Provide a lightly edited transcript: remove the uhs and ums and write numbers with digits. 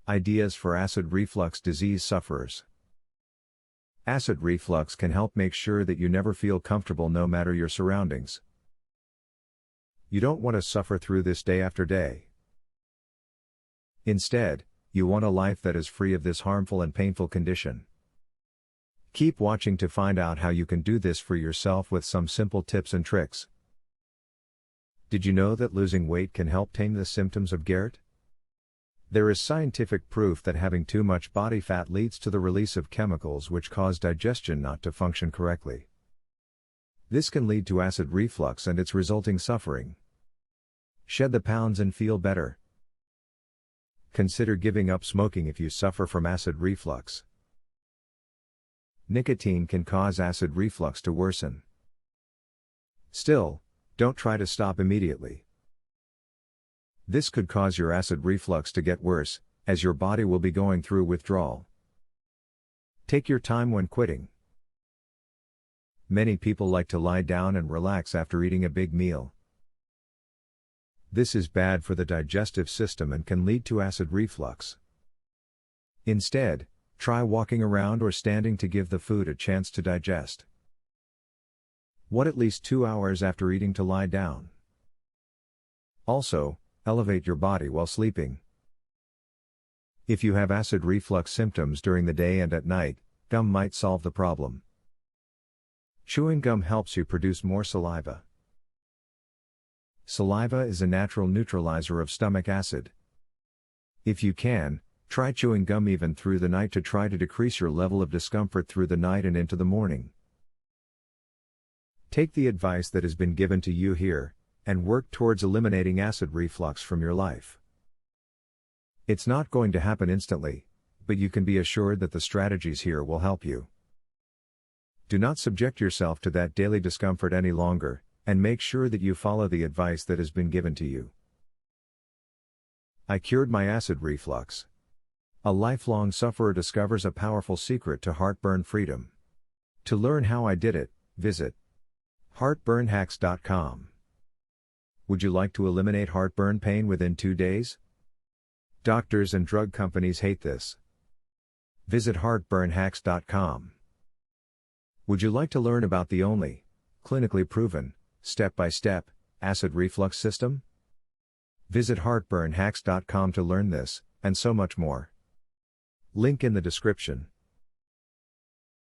Ideas for acid reflux disease sufferers. Acid reflux can help make sure that you never feel comfortable no matter your surroundings. You don't want to suffer through this day after day. Instead, you want a life that is free of this harmful and painful condition. Keep watching to find out how you can do this for yourself with some simple tips and tricks. Did you know that losing weight can help tame the symptoms of GERD? There is scientific proof that having too much body fat leads to the release of chemicals which cause digestion not to function correctly. This can lead to acid reflux and its resulting suffering. Shed the pounds and feel better. Consider giving up smoking if you suffer from acid reflux. Nicotine can cause acid reflux to worsen. Still, don't try to stop immediately. This could cause your acid reflux to get worse, as your body will be going through withdrawal. Take your time when quitting. Many people like to lie down and relax after eating a big meal. This is bad for the digestive system and can lead to acid reflux. Instead, try walking around or standing to give the food a chance to digest. Wait at least 2 hours after eating to lie down. Also, elevate your body while sleeping. If you have acid reflux symptoms during the day and at night, gum might solve the problem. Chewing gum helps you produce more saliva. Saliva is a natural neutralizer of stomach acid. If you can, try chewing gum even through the night to try to decrease your level of discomfort through the night and into the morning. Take the advice that has been given to you here, and work towards eliminating acid reflux from your life. It's not going to happen instantly, but you can be assured that the strategies here will help you. Do not subject yourself to that daily discomfort any longer, and make sure that you follow the advice that has been given to you. I cured my acid reflux. A lifelong sufferer discovers a powerful secret to heartburn freedom. To learn how I did it, visit heartburnhacks.com. Would you like to eliminate heartburn pain within 2 days? Doctors and drug companies hate this. Visit heartburnhacks.com. Would you like to learn about the only, clinically proven, step-by-step, acid reflux system? Visit heartburnhacks.com to learn this, and so much more. Link in the description.